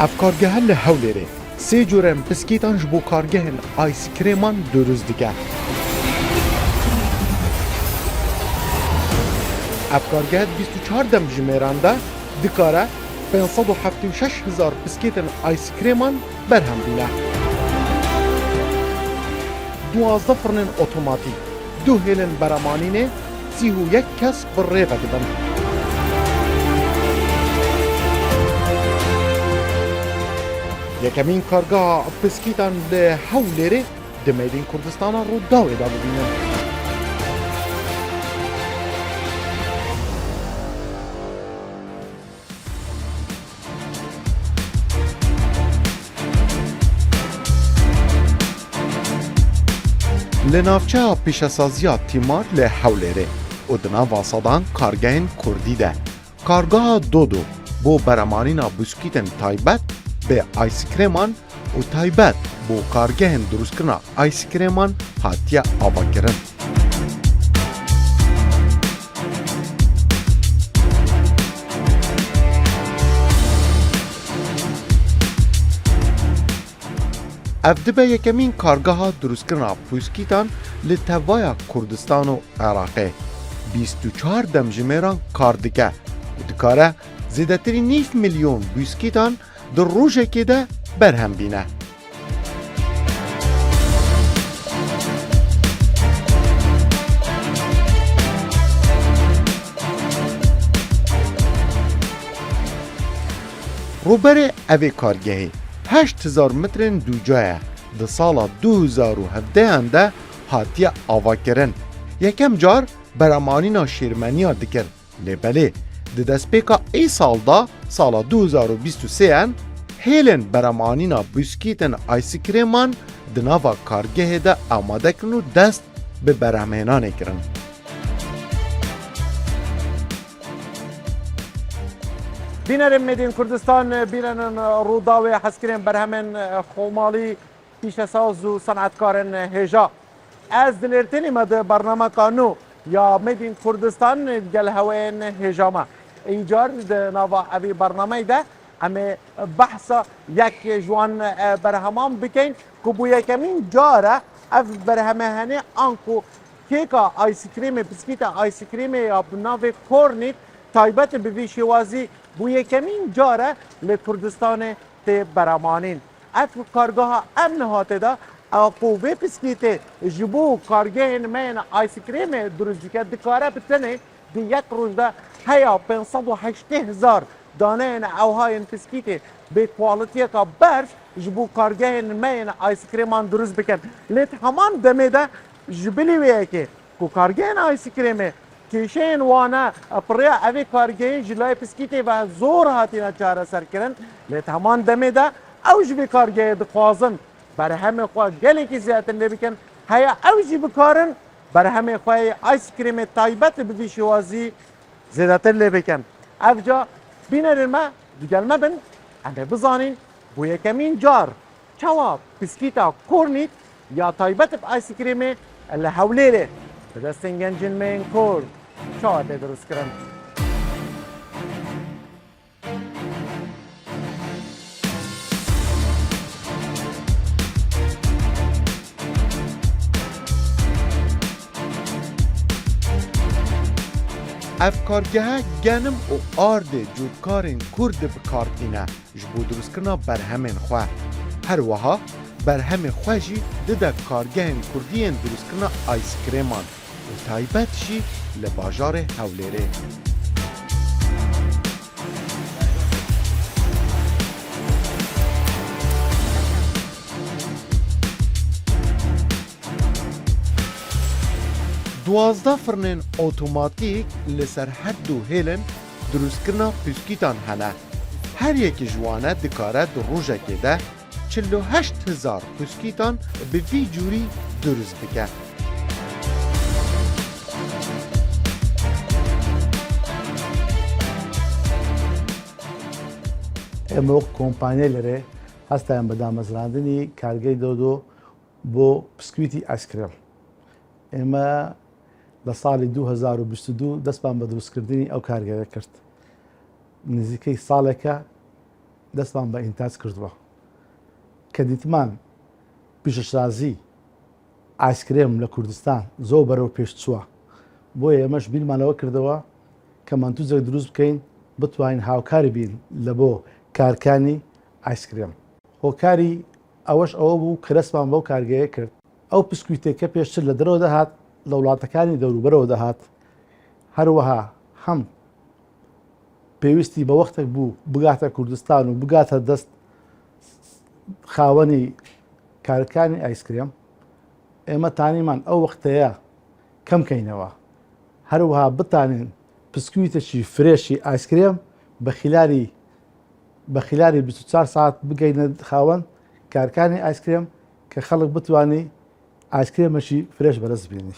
افکارگه ل هولێرێ سێ جۆرەن پسکیتان ji bo kargehên ayskirêman duruş dike. افکارگه 24 dem ji mêran de dikare 576,000 piskêtên ayskirêman berhem bîne. 12 firnên otomatîk, 2 hêlên beremanînê, 31 kes bi rê vedibin. Yekemîn kargeha piskîtan li Hewlêrê di Mêrdîn Kurdistana Rûdawê de bibînin. Li navçeya pêşesaziya Tîmar li Hewlêrê û di nav Asadan kargehên Kurdî de kargeha Dodo bo beremanîna biskûtên taybet bê ayskirêman û taybet bo kargehên drûstkirina ayskirêman hatiye avakirin. Ev dibe yekemîn kargeha drûstkirina pûskîtan li tevaya Kurdistan û Iraqê. 24 dem ji mêran kar dike û dikare zêdetirî 9 milyon pûskîtan di rojekê de berhem bîne. Roberê evê kargehê 8,000 metrên dûca ye di sala 2017 de hatiye avakirin. Yekem car beremanîna şêrmeniya dikir. Lêbelê di destpêka Êsal da sala 2023 hêlên beremanîna biskûtên ayskirêman di nava kargehê de amade kirin û dest bi berehmênanê kirin. Bînerên Mêrdîn Kurdistan bînenin Rûdawê hezkirên berhemên xwemalî pîşesaz û sanetkarên hêja. Ez dilêrtenî me di bernameka nû ya Mêrdîn Kurdistan gel heweyên hêja me. Îcar di nava evî bernameyê de em ê behsa yek ji wan berheman bikin ku bû yekemîn care ev berhemehenê an ku kêka ayskirêmê biskîta ayskirêmê ya bi navê Kornît taybet bi vî şêwazî bû yekemîn care li Kurdistanê tê beremanîn. Ev kargeha em nihatê de ku vê piskîtê ji bo kargehên me yên ayskirêmê durust dike dikare bi tenê di yek roj de heya 580,000 daneyên ewhayên piskîtê bê kwalitiyeka berf ji bo kargehên me yên ayskirêman durust bikin. Lê heman demê de ji bilî wê yekê ku kargehên ayskirêmê kêşeyên wane pirêya evê kargehê ji layê piskîtê ve zor hatîne çareserkirin. Lê heman demê de ew ji vê kargehê dixwazin berhemê xwe gelekî zêdetir lê bikin. Heya ew jî bikarin berhemê xwe ayskirêmê taybet bi vî şêwazî zêdetir lê bikin. Ev ca bînerên me digelme bin em ê bizanîn bû yekemîn car çawa piskîta Kornît ya taybet bi ayskirêmê li Hewlêrê bi destên gencên me yên Kurd çawa tê durustkirin. Ev kargehe genim û ardê cûtkarên Kurd bikardîne ji bo durustkirina berhemên xwe. Her wiha berhemê xwe jî dide kargehên Kurdiyên durustkirina ayskirêman û taybet jî li bajarê Hewlêrê. Duazda firnên otomatîk li ser her du hêlin durustkirina pûskîtan hene. Her yekî ji wan e dikare di rojekê de 48,000 pûskîtan bi vî cûrî durust bike. Em wek kompanyelerê hestayan bi damezrandinî kargehê Dodo bo biskûtî ayskirêm. Ême li salê 2022 destman bi durustkirdinî ew kargehê kir. Nizîkî saleke دەستمان بە ئینتاج کردووە کە دیتمان پیشەشازی ئایسکرێم لە کوردستان زۆر بەرەو پێش چووە بۆیە ئێمەش بیرمانەوە کردەوە کە مانتوزێک دروست بکەین بتوانین هاوکاری بین لە بۆ کارکانی ئایسکرێم هۆکاری ئەوەش ئەوە بوو کە دەستمان بەو کارگەیە کرد ئەو پسکویتێکە پێشتر لە دەرەوە دەهات لە وڵاتەکانی دەوروبەرەوە دەهات هەروەها هەم پێویستی بە وەختێک بوو بگاتە کوردستان و بگاتە دەست خاوەنی کارەکانی ئایسکرێم ئێمە تانیمان ئەو وەختەیە کەمکەینەوە هەروەها بتانین پسکویتێکی فرێشی ئایسکرێم بە خلاری 24 ساعت بگەینە خاوەن کارەکانی ئایسکرێم کە خەڵک بتوانێت ئایسکرێمەشی فرێش بەدەست بێنی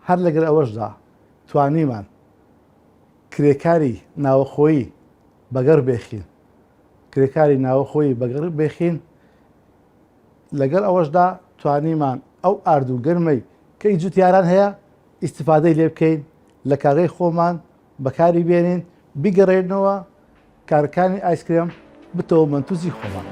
هەر لەگەر ئەوەشدا توانیمان کرێکاری ناوەخۆیی بەگەڕ بێخین کرێکاری ناوەخۆیی بەگەڕ بێخین لەگەڵ ئەوەشدا توانیمان ئەو ئاردوو گەرمەی کە جوتیاران هەیە ئیستیفادەی لێ بکەین لە کارگەی خۆمان بەکاری بێنین بیگەڕێنەوە کارەکانی ئایسکرێم بتەوە مەنتوزی خۆمان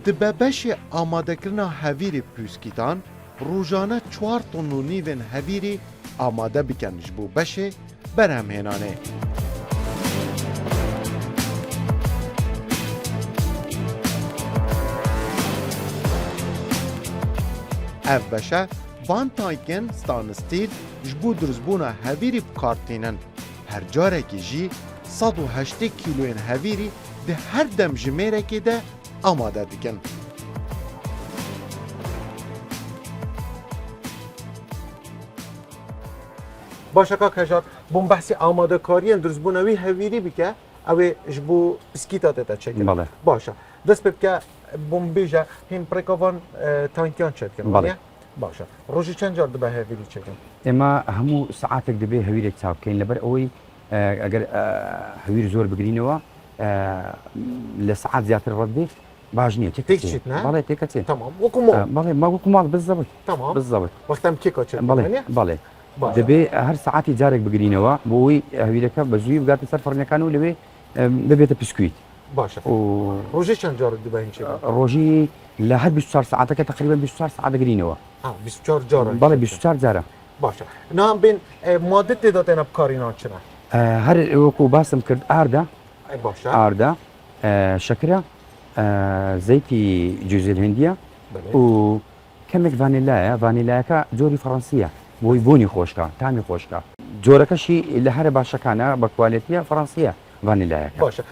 Di beşê amadekirina hevîrê pûskîtan rojane 4 ton û nîvên hevîrê amade bikin ji bo beşê berhemhênanê. Ev beşe van tankên stanistîl ji bo diruzbûna hevîrê bikartînin. Her carekê jî 180 kîloyên hevîrî di her demjimêrekê de amade dikin. باشه کاک هجار بوم بحثی آماده کاری درزبونوی هویری بکه اوی جبو اسکیتا تا چکن بله باشه دست بکه بوم بیجا هم پرکوان تانکیان چکن بله باشه روزی چند جار دبه هویری چکن اما همو ساعتك دبي هويرك تاو كاين لبر اوي اگر هوير زور بقرينوا لساعات زيادة الردي باجنيه تكتشت نعم بله تكتشت تمام وكمو بله ما وكمو بالضبط تمام بالضبط وقتام كيكو چکن بله بله دبي هر ساعتي جارك بقرينوا بوي هويرك بزوي بقات سفر نكانو لبي ببيت بسكويت باشه و روزی چند جار دبه این چکن روجي لحد 24 ساعتك تقريبا 24 ساعه بقرينوا 24 جار بله 24 جاره باشه نام بین ماده تعداد اینا بکارینا چنه هر وكو باسم كرد اردا باشه اردا شكرا زيتي جوز الهنديه بله و كمك فانيلايا جوري فرنسيه بوي بوني خوشكا تامي خوشكا جورك شي اللي هر باشكانا بكواليتيا فرنسيه فانيلايا باشه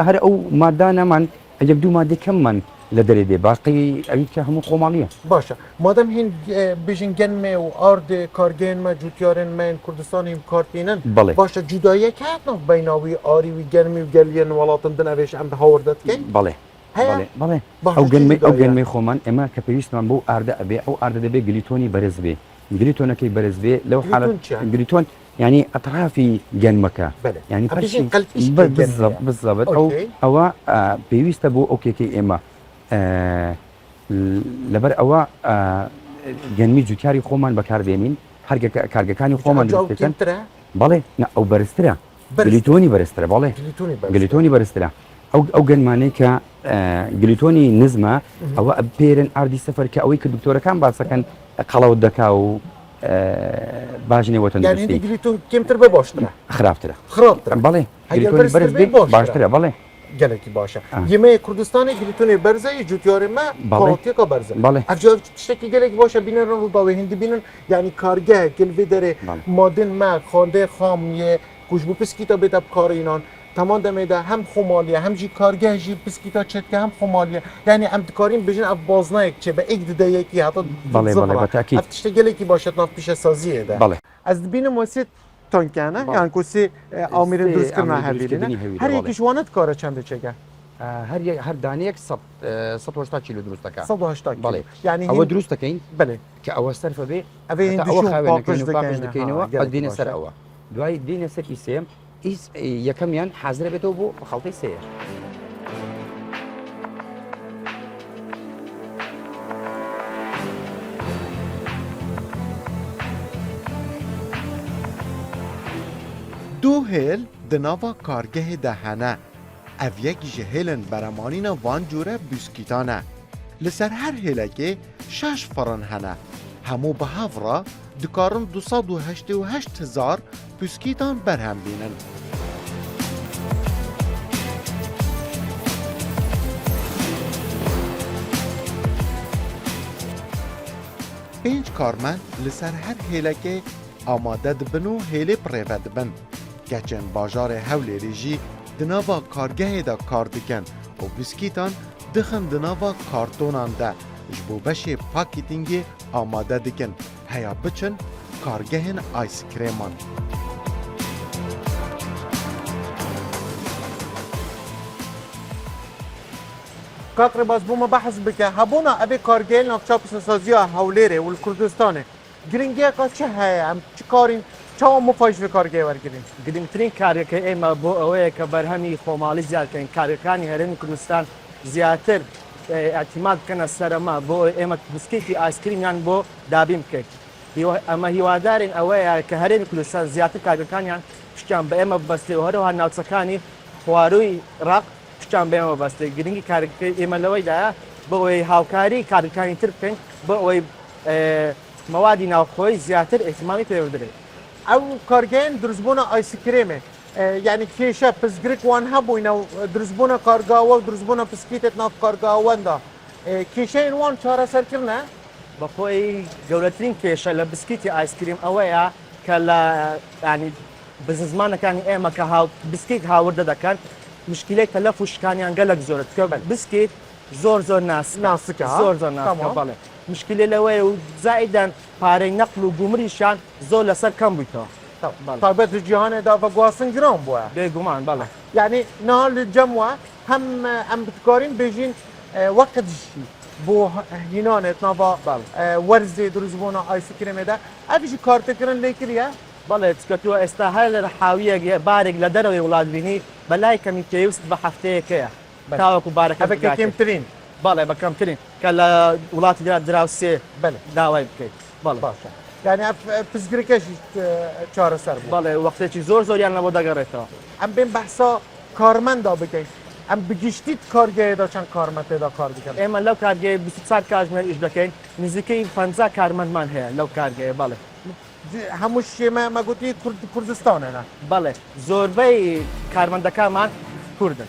هر او مادانا من اجبدو ماده كم من لدريدي باقي اويك هم قوماليه باشه مادام هین بیشین گنمه و آرد کارگین ما جوتیارن من کردستان هم کارتینن بله باشه جدایی که نف بیناوی آری و گنمی و گلین ولاتن دن اویش ام هاوردت کی بله هيا بله باشه او گنمي خومن اما كبيست من بو ارد ابي او ارد دبي جليتوني برز بي جليتون كي برز بي لو حاله جليتون يعني اطرافي جنمك بله يعني بيجين قلت ايش بالضبط او بيست بو اوكي كي اما لەبەر ئەوە گەنمی جوتیاری خۆمان بەکاردێنین هەر کارگەکانی خۆمان دروستەکەن بەڵێ ئەو بەرزترە گلیتۆنی بەرزترە بەڵێ گلیتۆنی بەرزترە ئەو گەنمانەی کە گلیتۆنی نزمە ئەوە پێرن ئاردی سەفەر کە ئەوەی کە دکتۆرەکان باسەکەن قەڵەوت دەکا و باژنێ وەتەندروستی گلیتۆن کەمتر بە باشترە خراپترە بەڵێ گلیتۆنی بەرز بێ باشترە بەڵێ gelekî baş e. Yemeğê Kurdistanê gilîtonê berze yê cûtiyarê me paratiyeka berze. Ev civak tiştekî gelekî baş e bînin Rûdawê hindî bînin yanî kargehek li vê derê madin me xandê xam yê ku ji bo piskîta bête bikarînan teman demê de hem xomaliye hem jî kargeh jî piskîta çetke hem xomaliye yani em dikarîn bijin ev baznayek çê be ek dide yekî heta ev tişte gelekî baş et nav pîşesaziyê de. Ez dibînim wesî تانکانه یعنی کسی آمیرین درست کردن هویرینه هر یکیش وانت کاره چنده چگه هر دانه یک 180 کیلو درست دکه 180 بله یعنی او درست دکین بله که او صرف به اوی هندشون پاکش دکین و دین سر او دوای دین سر ایسیم ایس یکم یان حاضر به تو بو خلطی سیر. 180 دو هیل دناوا کارگه ده هنه. اف یک جهیلن برمانین وان جوره بسکیتانه. لسر هر هیلگه 6 فرن هنه. همو به هفرا دکارن 288,000 بسکیتان برهم بینن. 5 کارمند لسر هر هیلگه آماده دبن و هیلی پریوه دبن. گچن باجار هولی جی دناوا کارگه دا کار دکن و بسکیتان دخن دناوا کارتونان ده جبو بشه پاکیتینگی آماده دکن هیا بچن کارگهن آیس کریمان. كاكري بس بوما بحث بك هبونا ابي كارجيل نقشا بسازيا هوليري والكردستاني جرينجيا كاتشا هاي عم تشكارين چاو مفايش في كارجي ورگرين گرنگترین کارەکە ئێمە بۆ ئەوەیە کە بەرهەمی خۆماڵی زیادکەین کارەکانی هەرێمی کوردستان زیاتر اعتماد بکەنە سەرەما بۆ ئێمە بسکیتی ئایسکریمیان بۆ دابین بکەیت ئەمە هیوادارین ئەوەیە کە هەرێمی کوردستان زیاتر کارەکانیان پشتیان بە ئێمە ببەستێ و هەروەها ناوچەکانی خوارووی ڕاق پشتیان بە ئێمە بەستێ گرنگی کارەکەی ئێمە لەوەیدایە بۆ ئەوەی هاوکاری کارەکانی تر بکەین بۆ ئەوەی موادی ناوخۆی زیاتر احتیمامی پێ بدرێت او كارجين درزبونا ايس كريمه يعني كيشا بسجريك وان هبوينا درزبونا كارغاوا ودرزبونا بسكيتت ناف كارغاوان دا كيشين وان چارە سەر كرنا بەخۆی گەورەترین کێشە لە بسکیتی ئایسکریم ئەوەیە کە لە ینی بزنزمانەکانی ئێمە کە بسکیت هاوردە دەکەن مشکلەی کە لە فوشکانیان گەلک زۆرە کە بسکیت زۆر ناسکە زۆر ناسکە بەڵێ مشکلە لەوەیە و زائیدەن پارەی نەقل و گومریشان زۆر لەسەر کەم بوویتەوە طابت الجهان دا فقواسن جرام بوا بێگومان بەڵێ يعني نهار الجموة هم بتقارن بيجين وقت جي بو هنانت نافا ورزي درزبونا ايس كريمه دا افيجي كارت كرن ليكريا بەڵێ چکە تۆ ئێستا هەر لە حاویەک بارێک لە دەرەوەی وڵات بینی بەلای کەمی پێویست بە هەفتەیەکەیە تاوەکو بارەکە هذاك كيمترين بەڵێ بەکەمترین کە لە وڵاتی دراوسێ داوای بکەیت بەڵێ باشا يعني بسجريكاش چارە سەر بوو بەڵێ وەختێکی زۆریان لەبۆ دەگەڕێتەوە ام بين بحثا كارمن دا بكين ام بگشتید کارگاه دا چند کارمند دا کار بکن ئێمە لەو کارگەی 24 کاتژمێر ئیش دەکەین نزیکەی 50 کارمەندمان هەیە لەو کارگەیە بەڵێ هەموو ما گوتی کوردستانە نه بەڵێ زۆربەی کارمەندەکانمان کوردن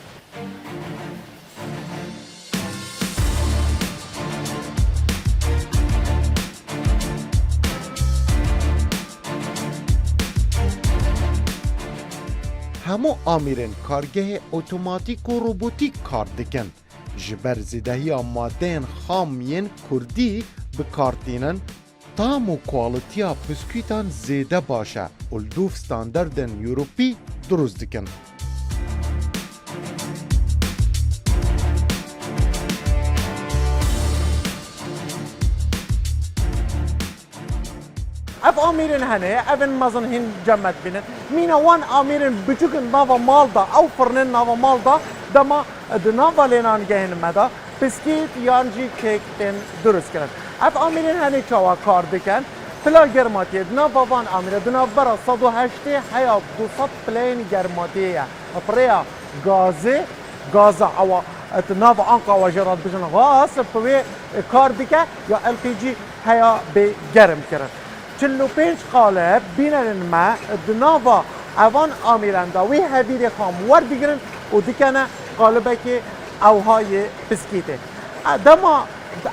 همو آمیرن کارگه اتوماتیک و روبوتیک کار دکن. جبر زدهی مادین خامین کردی بکارتینن تام و کوالیتیا بسکویتان زیده باشه. الدوف ستاندردن یوروپی دروست دکن. اف آمیرن هنه اون مازن هن جمعت بینن مینا وان آمیرن بچوکن ناوا مالدا او فرنن ناوا مالدا دما دناوا لینان گهن مدا بسکیت یانجی کیک تن درست کرد اف آمیرن هنه چاوا کار دکن پلا گرماتیه دناوا وان آمیره دناوا برا 108 حیا 200 پلین گرماتیه پریا گاز عوا دناوا آنقا وجرات بجن غاز پوی کار دکه یا ال پی جی حیا به گرم کرد 45 قالب بینن ما دناوا اوان آمیرنده وی هدیر خام وردگرن و دیکنه قالبه که اوهای بسکیته دما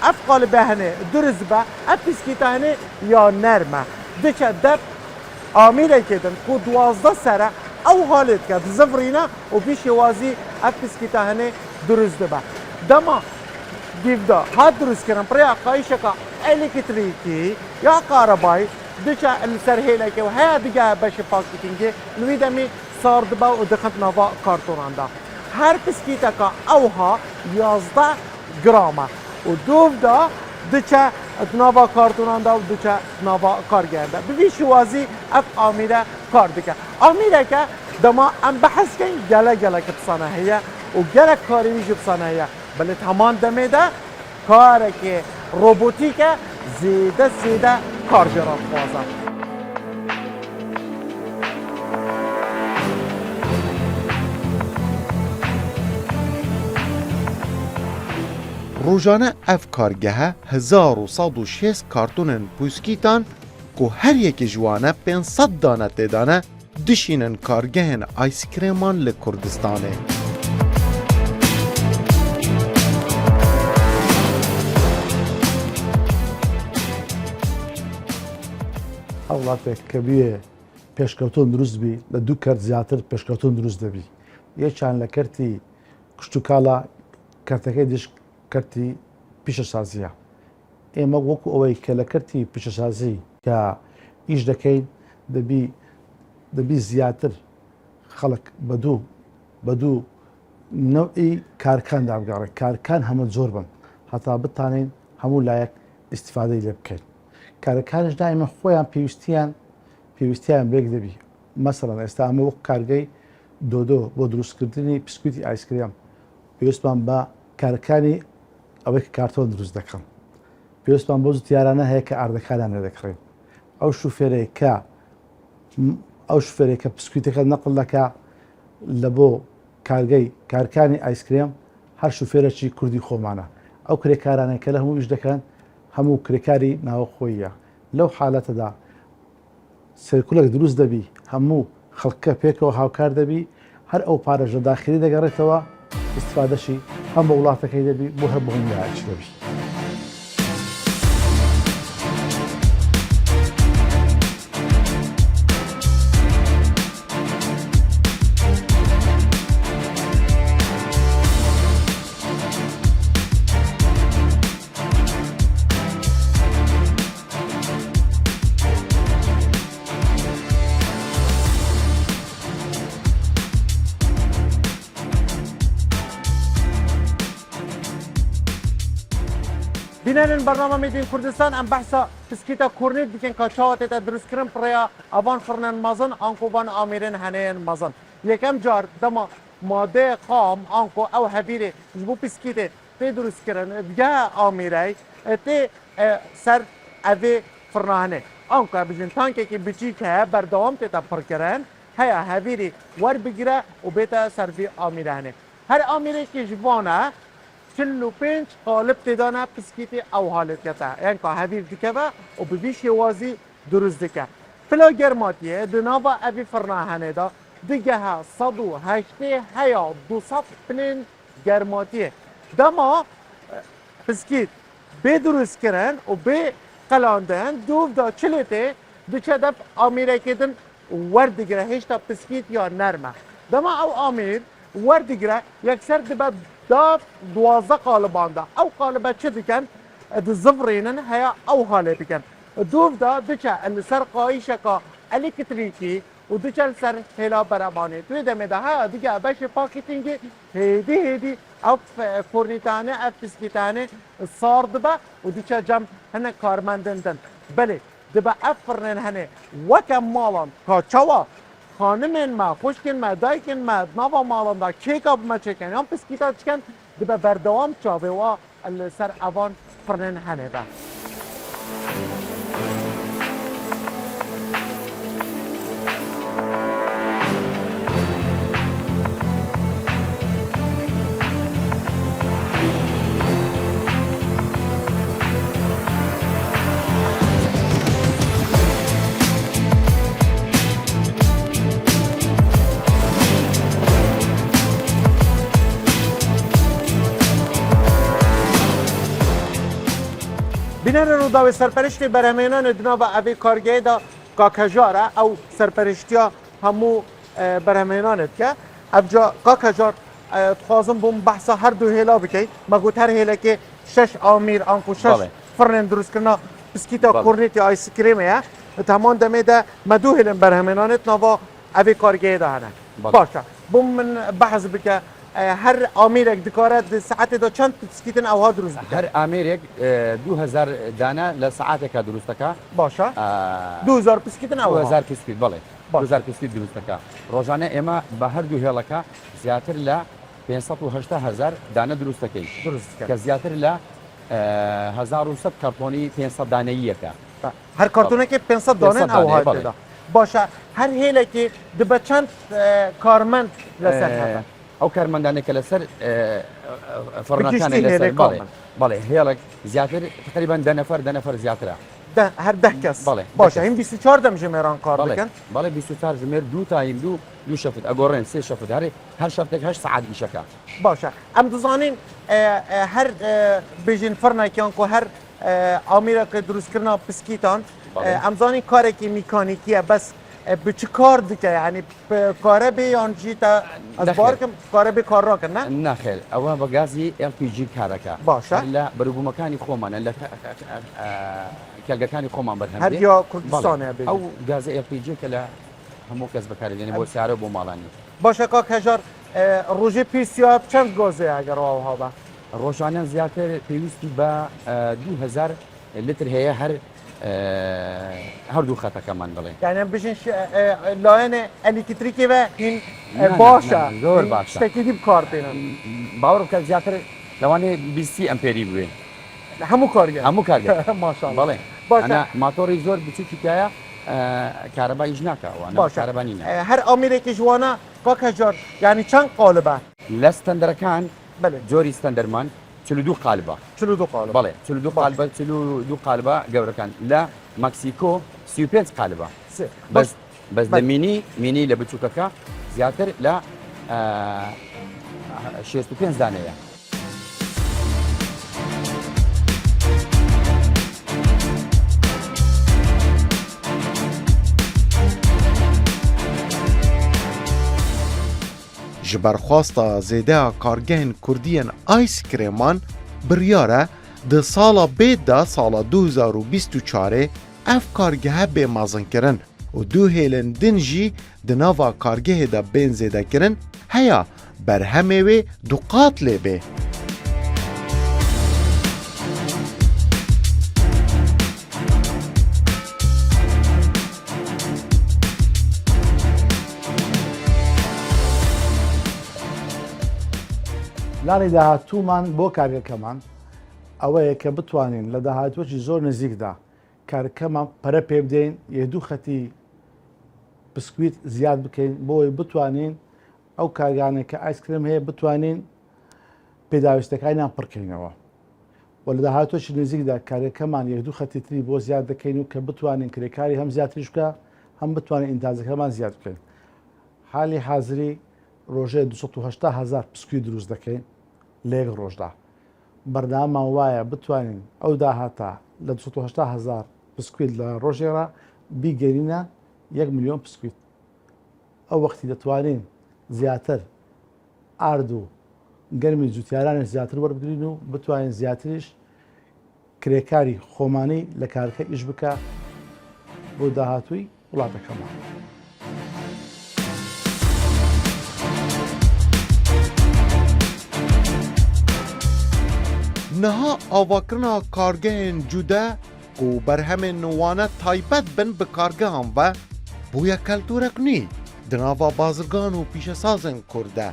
اف قالبه هنه درزبه اف بسکیته هنه یا نرمه دیچه دب آمیره کدن که 12 سره او حالت کد زفرینه و بیش وازی اف بسکیته هنه درزده به دما گیفدا ها درست کردن برای قایشه که الکتریکی یا کاربای دچا السرهیله که ها دیگه باشه پاکتینگی نویدمی سارد با و دخت نوا کارتون دا هر بسکیتا که اوها 11 گرامه و دوف دا دچا نوا کارتون دا و دچا نوا کارگرده بویش وازی اف آمیره کار دیگه آمیره که دما ام بحث کن گله که بصناهیه و گله کاری میشه بصناهیه بله تمام دمیده کاره که روبوتیکه زیده کارجرات خوازه روزانه اف کارگه 1106 کارتونن پوسکیتان که هر یک جوانه 500 دانه تدانه دشینن کارگهن آیسکریمان لکردستانه. وڵاتێک کە بێ پێشکەوتن دروست بی لە دوو کەرت زیاتر پێشکەوتن دروست دەبی یەکیان لە کەرتی کشت و کاڵە کەرتەکەی دیش کەرتی پیشەسازیە ئێمە وەکو ئەوەی کە لە کەرتی پیشەسازی کە ئیش دەکەین دەبی زیاتر خەڵک بەدوو نەوعی کارکان دابگەڕێت کارکان هەمە زۆر بن هەتا بتانین هەموو لایەک ئیسیفادەی لێ بکەین کارەکانش دائما خۆیان پێویستیان بێک دەبی مەسەڵەن ئێستا ئەمە وەک کارگەی دۆدۆ بۆ دروستکردنی پسکویتی ئایسکرێم پێویستمان بە کارەکانی ئەوەی کە کارتۆن دروست دەکەن پێویستمان بۆ زوتیارانە هەیە کە ئاردەکانیان لێ دەکڕین ئەو شوفێرێک کە پسکویتەکە نەقڵ دەکا لە بۆ کارکانی ئایسکرێم هەر شوفێرەی کوردی خۆمانە ئەو کرێکارانە کە لە هەموو ئیش دەکەن هەموو کرێکاری ناوەخۆیە لەو حالەتەدا سرکولێک دروست دەبی هەموو خەڵکە پێکەوە هاوکار دەبی هەر ئەو پارەژە داخلی دەگەڕێتەوە ئیسفادەشی هەم بە وڵاتەکەی دەبی بۆ هەر بەهۆی لایەکی دەبی. بینن برنامه میدین کردستان ام بحثا بسکیتا کورنیت دیکن که چاوت تا درست کرن پریا اوان فرنن مازن آنکو وان آمیرن هنین مازن یکم جار دما ماده قام آنکو او هبیره جبو بسکیت تی درست کرن بیا آمیره تی سر اوی فرنانه آنکو بجن تانکه که بچی که بردوام تی تا پر کرن هیا هبیره ور بگیره و بیتا سرفی آمیره هنه هر آمیره که جوانه 45 قالب تدانه پسکیتی او حالت کتا یعنی که هفیر دکه و ببیش وازی درست دکه فلا گرماتیه دنابا اوی فرناهنه دا دیگه ها 108 هیا 200 پلین گرماتیه دما پسکیت به درست کرن و به قلاندن دوف دا چلیته دچه دف آمیره کدن وردگره هشتا پسکیت یا نرمه دما او آمیر وردگره یکسر دبا دا 12 قالبان دا او قالبه چه دیکن دزفرینن هیا او حاله دیکن دوف دا دچه السر قایشه که الکتریکی و دچه السر هلا برابانه توی دمه دا ها دیگه باش پاکتینگی هیدی او کورنیتانه اف پسکیتانه صار دبا و دچه جم هنه کارمندندن بله دبا افرنن هنه وکم مالان که چوا خانمین ما خوشکن ما دایکن ما نوا مالان دا کیکاب ما چکن هم پسکیتا چکن دبا بردوام چاوه و سر اوان فرنن هنه دا بینن رو داوی سرپرشتی برهمینان دنا و اوی کارگاه دا کاکجاره او سرپرشتیا همو برهمینانت که افجا کاکجار خوازم بوم بحثا هر دو هیلا بکی مگوت هر هیلا که 6 آمیر آنکو 6 فرن درست کرنا بسکیتا کورنیتی آیس کریمه تمام دمه ده مدو هیلن برهمینانت نوا اوی کارگاه دا هنه باشه بوم من بحث بکه هر آمیرک دکارت ساعت دا چند بسکیتن اوها درست بکن؟ هر آمیرک 2000 دانه لساعتك درست دکا باشه 2000 بسکیتن اوها 2000 بسکیت بله 2000 بسکیت درست دکا روزانه اما به هر دو هلکا زیاتر ل 580,000 دانه درست دکی که زیاتر ل 1100 کارتونی 500 دانه یکه هر کارتونه که 500 دانه اوها داده باشه هر هیله که دبا چند کارمند لسر هفته او کارمندانه که لسر فرنەکانی بگشتی لەسەر هێرەی بەڵێ کۆمەڵ. بەڵێ هێڵک زیاتر تقریبان دە نەفەر زیاترە هەر 10 کەس بەڵێ، باشە 10 هین 24 دەمژێمێران کار بەڵێ دەکەن بەڵێ 24 ژمێر دوو تایم دوو شەفت ئەگۆڕێن سێ شەفت هەر شەفتێک 8 سعات ئیشەکە باشە ئەم دەزانین هەر بێژین فەرنێکیان کو هەر ئامێرەکە دروستکردنا پسکیتان ئەمزانی کارێکی میکانیکیە بەس bi çi kar dike yani kare bê yan jî te ez Nexêr. barkim kare bê kar rakin ne ناخێر ئەوە بە گازی LPG کارەکە باشە. لە بەروبوومەکانی خۆمانە لە کێلگەکانی خۆمان بەرهەم هەر یا کوردستانە بێ ئەو گازە LPG کە لە هەموو کەس بەکارێنێ بۆ سیارە بۆ ماڵانی باشە کاک هەژار ڕۆژێ پێسییا چەند گۆزێ ئەگەر ئاوها بە ڕۆژانە زیاتر پێویستی بە 2000 لتر هەیە هەردوو خەتەکەمان بڵێ yani em bijin layene elektrîkê ve hîn Ne, başa ne, zor başa. ştekî dî kar tênin باوەڕ بکە زیاتر لەوانێ 20 ئەمپێری بوێ hemû kar ge هەموو کارگە maşallah بەڵێ باشە. ئەنا ماتۆری زۆر بچووکیایە کارەباییش ناکەوە باشە کارەبانی هەر ئامێرێکی جوانە کاک هەژار yani چەند قالبە لە ستەندەرەکان بله جۆری ستەندەرمان 42 قالبە 42 قالب بەڵێ 42 قالبە 42 قالبە گەورەکان لە مەکسیکۆ 35 قالبە بەس لە مینی لە بچووکەکە زیاتر لە 65 دانەیە ji berxwasta zêdeya kargehên Kurdiyên Ayskreman biryare di sala bê de sala 2024 ev kargehe bê mezinkirin û du hêlin din jî di nava kargehê de bên zêdekirin heya berhemê wê du qat lê bê. لانی داهاتوومان بۆ کارگەکەمان ئەوەیە کە بتوانین لە داهاتوەکی زۆر نزیکدا کارەکەمان پەرە پێ بدەین یەدوو خەتی بسکویت زیاد بکەین بۆی بتوانین ئەو کارگانێک کە ئایسکرێم هەیە بتوانین پێداویستەکانیان پڕکەینەوە و لە داهاتوەکی نزیکدا کارەکەمان یەدوو خەتی تری بۆ زیاد دەکەین و کە بتوانین کرێکاری هەم زیاتریش بکە هەم بتوانین ئینتاجەکەمان زیاد بکەین حالی حازری ڕۆژێ 280,000 پسکوی دروست دەکەین لە یەک ڕۆژدا بەردەوامان وایە بتوانین ئەو داهاتە لە 280,000 پسکویت لە ڕۆژێرا بیگەرینە 1 ملیۆن پسکویت ئەو وەختی دەتوانین زیاتر ئارد و گەرمی جوتیارانی زیاتر وەربگرین و بتوانین زیاتریش کرێکاری خۆمانی لە کارەکە ئیش بکە بۆ داهاتووی وڵاتەکەمان. Niha avakirina kargehên cude û berhemên wane taybet bin bi kargehan ve bûye keltûrek nî di nava bazirgan û pîşesazên Kurd de.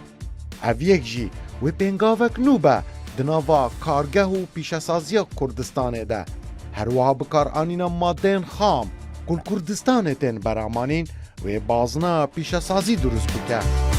Ev yek jî wê pêngavek nû be di nava kargeh û pîşesaziya Kurdistanê de. Her wiha bikaranîna maddeyên xam ku Kurdistanê tên beramanîn wê bazina pîşesazî durust bike.